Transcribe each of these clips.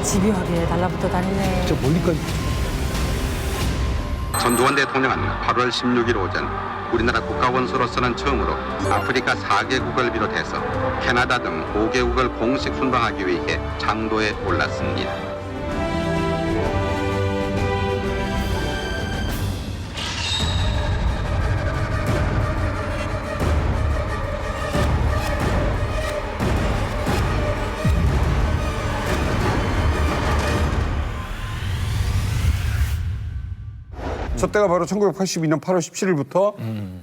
집요하게 달라붙어 다니네. 저 멀리까지. 전두환 대통령은 8월 16일 오전 우리나라 국가원수로서는 처음으로 아프리카 4개국을 비롯해서 캐나다 등 5개국을 공식 순방하기 위해 장도에 올랐습니다. 저 때가 바로 1982년 8월 17일부터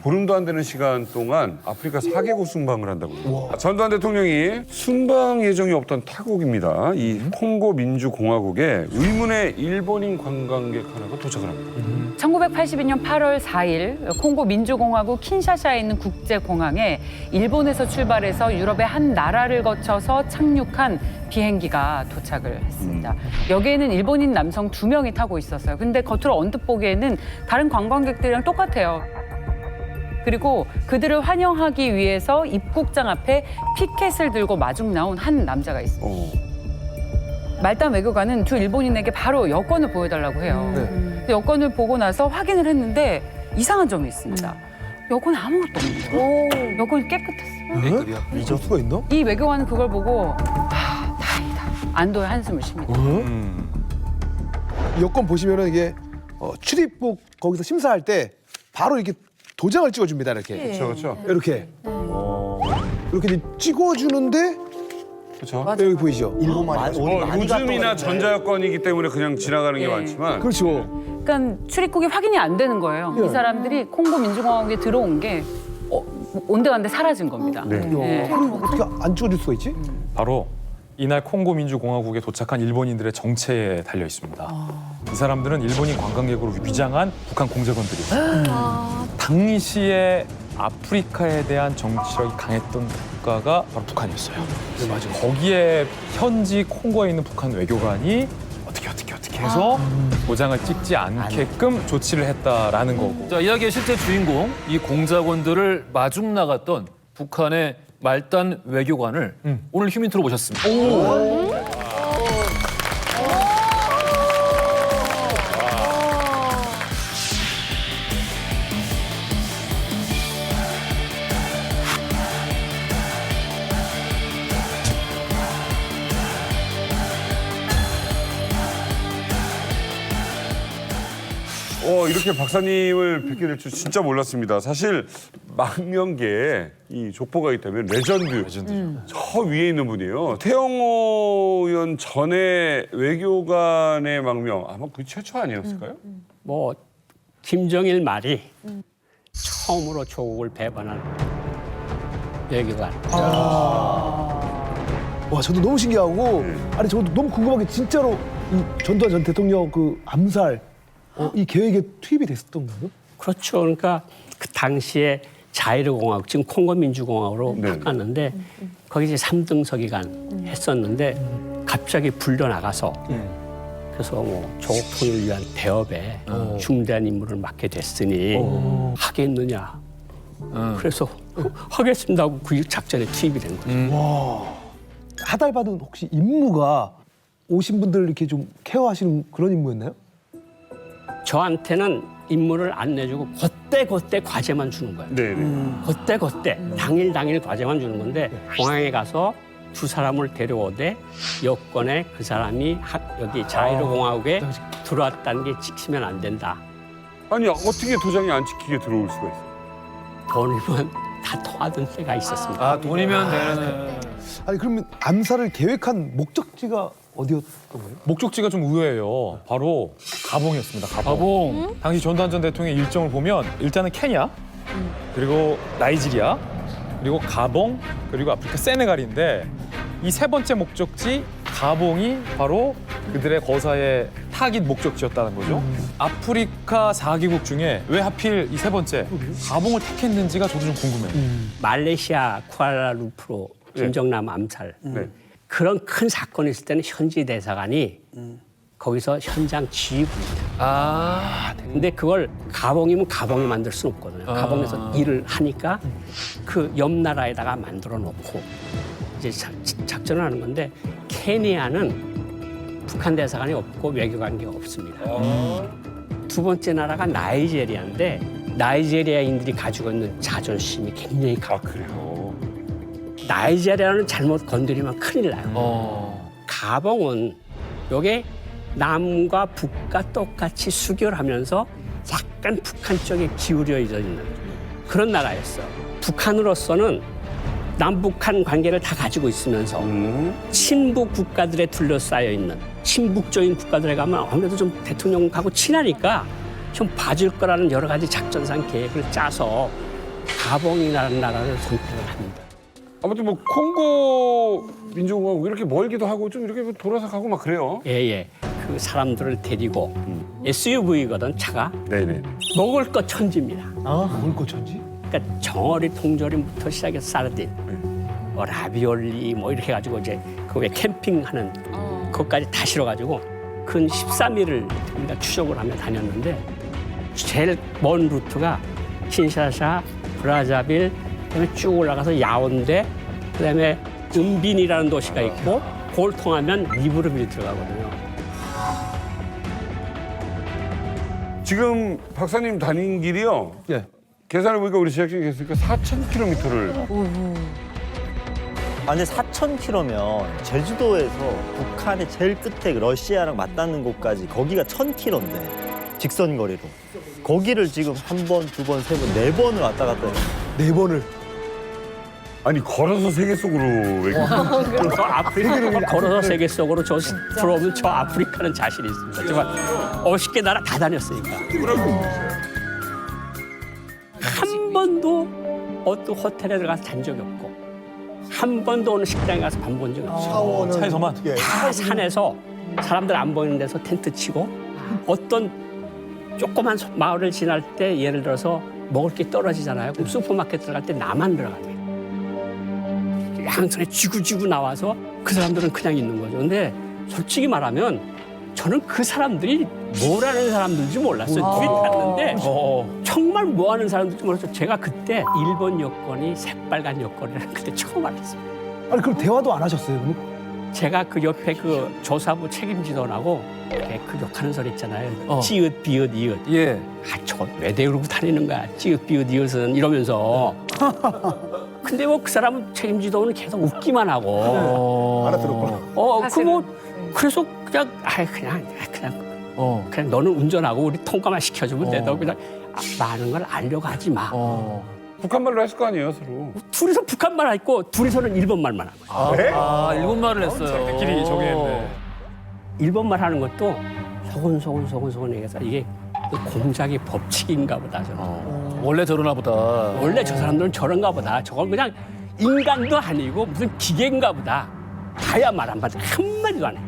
보름도 안 되는 시간 동안 아프리카 4개국 순방을 한다고 합니다. 전두환 대통령이 순방 예정이 없던 타국입니다. 이 콩고 민주공화국에 의문의 일본인 관광객 하나가 도착을 합니다. 1982년 8월 4일 콩고 민주공화국 킨샤샤에 있는 국제공항에 일본에서 출발해서 유럽의 한 나라를 거쳐서 착륙한 비행기가 도착을 했습니다. 여기에는 일본인 남성 2명이 타고 있었어요. 근데 겉으로 언뜻 보기에는 다른 관광객들이랑 똑같아요. 그리고 그들을 환영하기 위해서 입국장 앞에 피켓을 들고 마중 나온 한 남자가 있습니다. 말단 외교관은 두 일본인에게 바로 여권을 보여달라고 해요. 근데 여권을 보고 나서 확인을 했는데 이상한 점이 있습니다. 여권에 아무것도 없는 거예요. 여권이 깨끗했어요. 잊을 수가 있나? 이 외교관은 그걸 보고 다행이다. 안도의 한숨을 쉽니다. 여권 보시면은 이게 출입국 거기서 심사할 때 바로 이렇게 도장을 찍어줍니다. 이렇게. 그렇죠, 그렇죠. 이렇게. 이렇게 이제 찍어주는데 그렇죠. 여기 보이죠? 요즘이나 전자여권이기 때문에 그냥 지나가는 게 많지만 그렇죠. 그러니까 출입국이 확인이 안 되는 거예요. 이 사람들이 콩고 민주공화국에 들어온 게 온데간데 사라진 겁니다. 네. 그럼 어떻게 안 찍어줄 수가 있지? 바로 이날 콩고 민주공화국에 도착한 일본인들의 정체에 달려 있습니다. 이 사람들은 일본인 관광객으로 위장한 북한 공작원들이에요. 당시에 아프리카에 대한 정치력이 강했던 국가가 바로 북한이었어요. 네, 맞아. 거기에 현지 콩고에 있는 북한 외교관이 어떻게 해서 도장을 찍지 않게끔 조치를 했다라는 거고. 자, 이야기의 실제 주인공, 이 공작원들을 마중 나갔던 북한의 말단 외교관을 오늘 휴민트로 모셨습니다. 이렇게 박사님을 뵙게 될 줄 진짜 몰랐습니다. 사실 망명계에 이 족보가 있다면 레전드죠. 저 위에 있는 분이에요. 태영호 의원 전에 외교관의 망명 아마 그 최초 아니었을까요? 뭐 김정일 말이 처음으로 조국을 배반한 외교관. 와, 저도 너무 신기하고 아니 저도 너무 궁금한 게 진짜로 이 전두환 전 대통령 그 암살 이 계획에 투입이 됐었던 거예요? 그렇죠. 그러니까 그 당시에 자유공화국, 지금 콩고 민주공화국으로 네. 바꿨는데 거기 이제 3등 서기관 했었는데 갑자기 불려 나가서 그래서 뭐 조국 통일을 위한 대업에 중대한 임무를 맡게 됐으니 하겠느냐. 그래서 하겠습니다 하고 그 작전에 투입이 된 거죠. 하달받은 혹시 임무가 오신 분들 이렇게 좀 케어하시는 그런 임무였나요? 저한테는 임무를 안 내주고 그때 과제만 주는 거예요. 네네. 그때 당일 과제만 주는 건데 공항에 가서 두 사람을 데려오되 여권에 그 사람이 여기 자유공화국에 들어왔다는 게 찍히면 안 된다. 아니 어떻게 도장이 안 찍히게 들어올 수가 있어요? 돈이면 다 통하던 때가 있었습니다. 아, 돈이면 되는. 아니 그러면 암살을 계획한 목적지가 어디였던 거예요? 목적지가 좀 의외예요. 바로 가봉이었습니다. 가봉. 당시 전두환 전 대통령의 일정을 보면 일단은 케냐, 그리고 나이지리아, 그리고 가봉, 그리고 아프리카 세네갈인데 이 세 번째 목적지 가봉이 바로 그들의 거사의 타깃 목적지였다는 거죠. 아프리카 4개국 중에 왜 하필 이 세 번째 가봉을 택했는지가 저도 좀 궁금해요. 말레이시아 쿠알라룸푸르 김정남 암살 그런 큰 사건이 있을 때는 현지 대사관이 거기서 현장 지휘부입니다. 아, 근데 그걸 가봉이면 가봉이 만들 수는 없거든요. 가봉에서 일을 하니까 그 옆 나라에다가 만들어 놓고 이제 작전을 하는 건데 케니아는 북한 대사관이 없고 외교관계가 없습니다. 두 번째 나라가 나이제리아인데 나이제리아인들이 가지고 있는 자존심이 굉장히 강해요. 그래요. 나이제리아는 잘못 건드리면 큰일 나요. 가봉은 요게 남과 북과 똑같이 수교하면서 약간 북한 쪽에 기울여 있는 그런 나라였어. 북한으로서는 남북한 관계를 다 가지고 있으면서 친북 국가들에 둘러싸여 있는 친북적인 국가들에 가면 아무래도 좀 대통령하고 친하니까 좀 봐줄 거라는 여러 가지 작전상 계획을 짜서 가봉이라는 나라를 선택을 합니다. 아무튼 뭐 콩고 민주공화국 이렇게 멀기도 하고 좀 이렇게 뭐 돌아서 가고 막 그래요. 예. 그 사람들을 데리고 SUV거든 차가. 네네. 먹을 것 천지입니다. 먹을 거 천지? 그러니까 정어리 통조림부터 시작해서 사르딘, 뭐 라비올리 뭐 이렇게 해가지고 이제 그 왜 캠핑하는 그것까지 다 실어가지고 근 13일을 우리가 추적을 하며 다녔는데 제일 먼 루트가 킨샤사, 브라자빌, 그다음에 쭉 올라가서 야온데, 그다음에 은빈이라는 도시가 있고 그걸 통하면 리브르빌 들어가거든요. 지금 박사님 다닌 길이요. 예. 계산해 보니까 우리 제작진이 계시니까 4,000km를. 아니 4,000km면 제주도에서 북한의 제일 끝에 러시아랑 맞닿는 곳까지 거기가 1,000km인데 직선 거리로 거기를 지금 한 번, 두 번, 세 번, 네 번을 왔다 갔다 해요. 4번을. 아니 걸어서 세계 속으로 저 아프리카를 걸어서 세계 속으로 들어오면 저 아프리카는 자신이 있습니다. 정말 50개 나라 다 다녔으니까. 한 번도 어떤 호텔에 들어가서 잔 적이 없고 한 번도 어느 식당에 가서 밥 본 적이 없어요. 샤워는 차에서만? 예. 다 산에서 사람들 안 보이는 데서 텐트 치고 어떤 조그만 마을을 지날 때 예를 들어서 먹을 게 떨어지잖아요. 그럼 슈퍼마켓 들어갈 때 나만 들어가요. 양손에 쥐구쥐구 나와서 그 사람들은 그냥 있는 거죠. 근데 솔직히 말하면 저는 그 사람들이 뭘 하는 사람들인지 몰랐어요. 뒤에 탔는데 정말 뭐 하는 사람들인지 몰랐어요. 제가 그때 일본 여권이 새빨간 여권이라는 그때 처음 알았어요. 아니 그럼 대화도 안 하셨어요? 그럼? 제가 그 옆에 그 조사부 책임지도하고 그 욕하는 소리 있잖아요. 찌읒, 비읒, 이읒. 예. 저거 왜 대우고 다니는 거야. 찌읒, 비읒, 이읒은 이러면서. 근데 뭐 그 사람은 책임지도는 계속 웃기만 하고. 알아들었구나. 그래서 그냥 그냥 너는 운전하고 우리 통과만 시켜주면 돼. 너 그냥 많은 걸 알려고 하지 마. 북한말로 했을 거 아니에요 서로. 둘이서 북한말 했고 둘이서는 일본말만 하고. 일본말을 했어요. 끼리 정했네. 일본말 하는 것도 소곤소곤 얘기해서 이게 공작의 법칙인가 보다. 저는. 원래 저러나 보다. 원래 저 사람들은 저런가 보다. 저건 그냥 인간도 아니고 무슨 기계인가 보다. 다야 말 안 받아. 한마디도 안 해.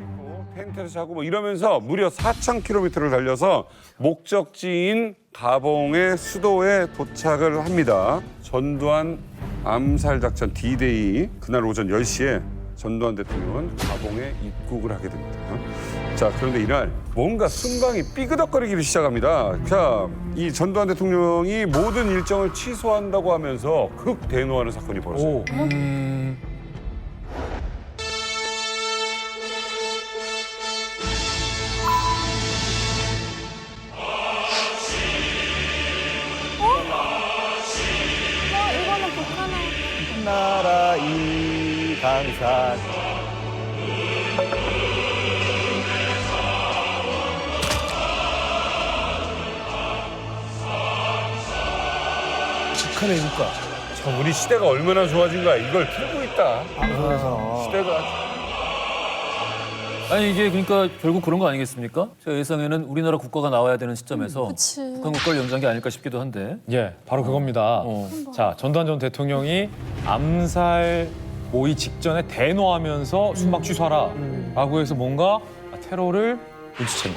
텐트를 자고 뭐 이러면서 무려 4,000km를 달려서 목적지인 가봉의 수도에 도착을 합니다. 전두환 암살 작전 D-Day 그날 오전 10시에 전두환 대통령은 가봉에 입국을 하게 됩니다. 자, 그런데 이날 뭔가 순방이 삐그덕거리기를 시작합니다. 자, 이 전두환 대통령이 모든 일정을 취소한다고 하면서 극대노하는 사건이 벌어져요. 나라 이 강산 북한의 국가. 참 우리 시대가 얼마나 좋아진 거야. 이걸 틀고 있다. 시대가. 아니 이게 그러니까 결국 그런 거 아니겠습니까? 제 예상에는 우리나라 국가가 나와야 되는 시점에서 북한 국가를 연기한 게 아닐까 싶기도 한데. 예, 바로 그겁니다. 자, 전두환 전 대통령이 암살 모의 직전에 대노하면서 순방 취소하라라고 해서 뭔가 테러를 눈치챈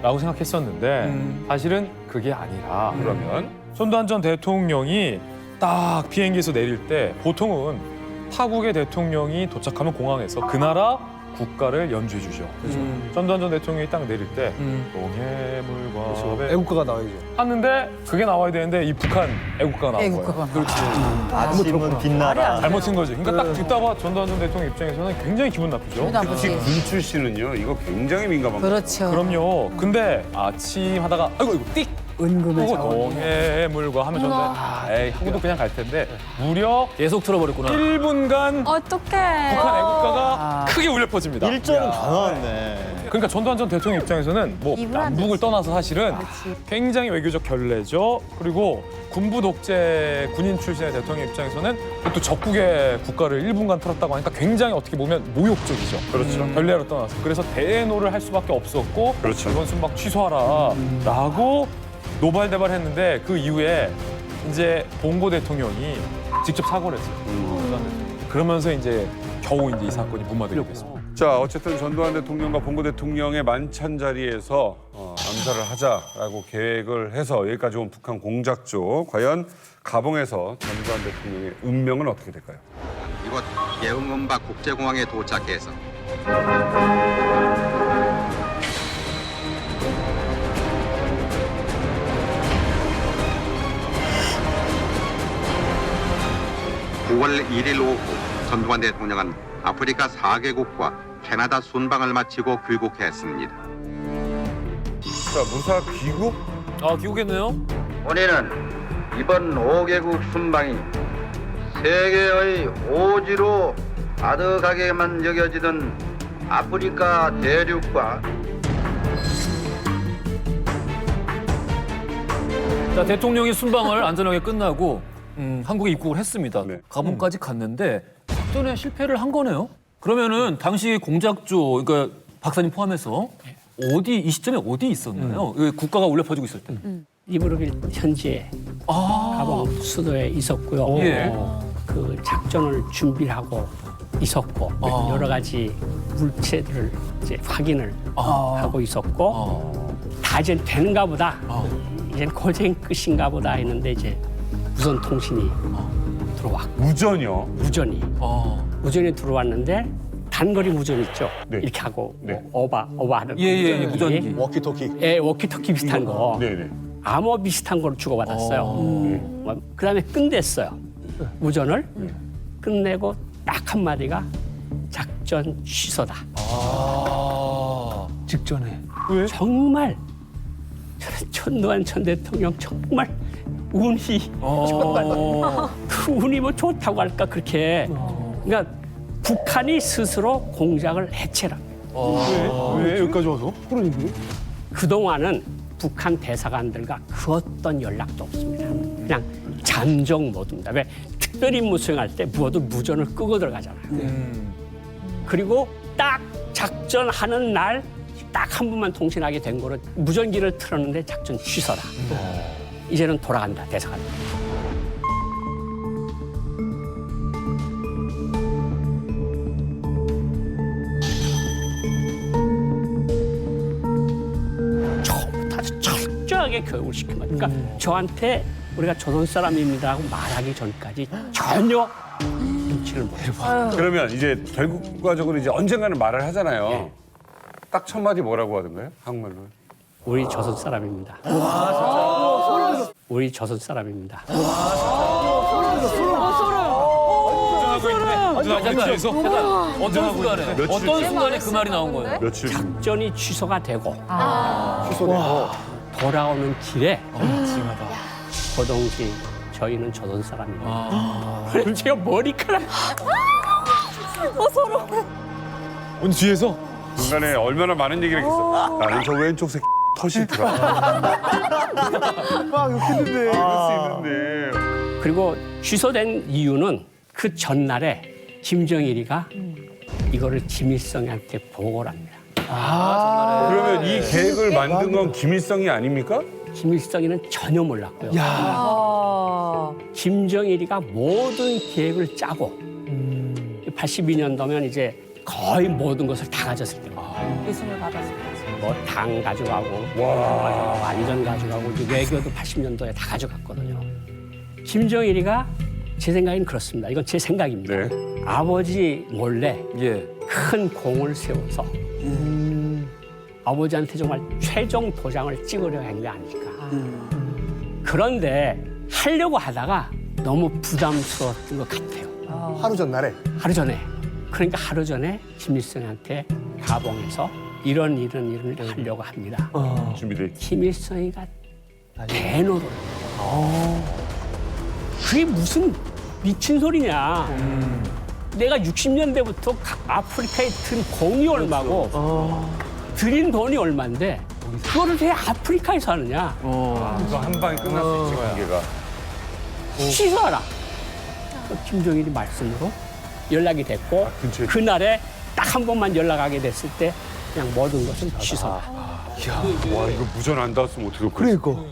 거라고 생각했었는데 사실은 그게 아니라 그러면 전두환 전 대통령이 딱 비행기에서 내릴 때 보통은 타국의 대통령이 도착하면 공항에서 그 나라 국가를 연주해 주죠. 전두환 전 대통령이 딱 내릴 때 동해물과 배 애국가가 나와야죠. 하는데 그게 나와야 되는데 이 북한 애국가가 나온 거예요. 그렇지. 아침은 빛나라. 잘못 쓴 거지. 그러니까 딱 듣다가 전두환 전 대통령 입장에서는 굉장히 기분 나쁘죠. 특히 군 출신은요, 이거 굉장히 민감한 거예요. 그렇죠. 그럼요. 근데 아침 하다가 아이고 띡 은금에서. 동해물과 하면 저는 에이 하고도 그냥 갈 텐데 무려 계속 틀어버렸구나. 1분간 어떡해. 북한 애국가가 크게 울려 퍼집니다. 일정은 다 나왔네. 그러니까 전두환 전 대통령 입장에서는 뭐 남북을 떠나서 사실은 굉장히 외교적 결례죠. 그리고 군부 독재 군인 출신의 대통령 입장에서는 또 적국의 국가를 1분간 틀었다고 하니까 굉장히 어떻게 보면 모욕적이죠. 그렇죠. 결례로 떠나서. 그래서 대노를 할 수밖에 없었고 그렇죠. 이번 순방 취소하라라고 노발대발했는데 그 이후에 이제 봉고 대통령이 직접 사과를 했어요. 그러면서 이제 겨우 이제 이 사건이 무마되게 됐습니다. 자, 어쨌든 전두환 대통령과 봉고 대통령의 만찬 자리에서 암살을 하자라고 계획을 해서 여기까지 온 북한 공작조. 과연 가봉에서 전두환 대통령의 운명은 어떻게 될까요? 이곳 예응음박 국제공항에 도착해서 9월 1일 오후 전두환 대통령은 아프리카 4개국과 캐나다 순방을 마치고 귀국했습니다. 자, 무사 귀국? 아, 귀국했네요. 본인은 이번 5개국 순방이 세계의 오지로 아득하게만 여겨지던 아프리카 대륙과 자, 대통령이 순방을 안전하게 끝나고 한국에 입국을 했습니다. 네. 가봉까지 갔는데 작전에 실패를 한 거네요. 그러면은 당시 공작조, 그러니까 박사님 포함해서 이 시점에 어디 있었나요? 국가가 울려 퍼지고 있을 때. 리브르빌 현지에 가봉 수도에 있었고요. 예. 그 작전을 준비하고 있었고 여러 가지 물체들을 이제 확인을 하고 있었고 다 이제 되는가 보다. 이제 고생 끝인가 보다 했는데 이제 무선 통신이 들어왔고 무전이요? 무전이 들어왔는데 단거리 무전 있죠. 네. 이렇게 하고 네. 오버하는 예, 무전기. 워키토키. 예, 워키토키 비슷한 거. 네네. 암호 비슷한 걸 주고받았어요. 그다음에 끝냈어요. 무전을 끝내고 딱 한마디가 작전 취소다. 직전에. 정말 저는 전두환 전 대통령 정말 운이 정말 그 운이 뭐 좋다고 할까 그렇게. 그러니까 북한이 스스로 공작을 해체라. 왜 여기까지 와서? 그러는데? 그동안은 북한 대사관들과 그 어떤 연락도 없습니다. 그냥 잠정 모드입니다. 왜 특별 임무 수행할 때 모두 무전을 끄고 들어가잖아요. 그리고 딱 작전하는 날 딱 한 번만 통신하게 된 거로 무전기를 틀었는데 작전 취소다. 이제는 돌아간다 대사관. 처음부터 아주 철저하게 교육을 시킨 거예요. 그러니까 저한테 우리가 조선 사람입니다라고 말하기 전까지 전혀 눈치를 못 해요. 그러면 이제 결과적으로 이제 언젠가는 말을 하잖아요. 딱 첫 마디 뭐라고 하던가요? 한국말로. 우리 조선 사람입니다. 우리 조선 사람입니다. 어떤 순간에? 어떤 순간에 그 말이 나온 거예요? 며칠 전. 작전이 취소가 되고 돌아오는 길에 고동지 저희는 조선 사람입니다. 그래서 제가 머리카락 오늘 뒤에서 중간에 얼마나 많은 얘기를 했겠어. 나는 저 왼쪽 새끼 털 싫더라. 아, 욕했는데. 그럴 수 있는데. 그리고 취소된 이유는 그 전날에 김정일이가 이거를 김일성한테 보고를 합니다. 그러면 이 계획을 만든 건 김일성이 아닙니까? 김일성이는 전혀 몰랐고요. 아. 김정일이가 모든 계획을 짜고 82년도면 이제 거의 모든 것을 다 가졌을 때고 기승을 받았을 거지. 뭐 당 가져가고 가져가고 안전 가져가고 이제 외교도 80년도에 다 가져갔거든요. 김정일이가 제 생각엔 그렇습니다. 이건 제 생각입니다. 네. 아버지 몰래 예. 큰 공을 세워서 아버지한테 정말 최종 도장을 찍으려 한 게 아닐까. 그런데 하려고 하다가 너무 부담스러웠던 것 같아요. 하루 전날에. 하루 전에. 그러니까 하루 전에 김일성한테 가봉에서 이런 일을 하려고 합니다. 준비돼. 김일성이가 대노를. 그게 무슨 미친 소리냐. 내가 60년대부터 아프리카에 든 공이 얼마고 들인 돈이 얼마인데 그거를 왜 아프리카에서 하느냐. 그래서 한 방에 끝날 수 있지 관계가. 취소하라. 김정일이 말씀으로 연락이 됐고 근처에 그날에 딱 한 번만 연락하게 됐을 때 그냥 모든 것을 취소하라. 와 이거 무전 안 닿았으면 어떡할 거야. 그러니까.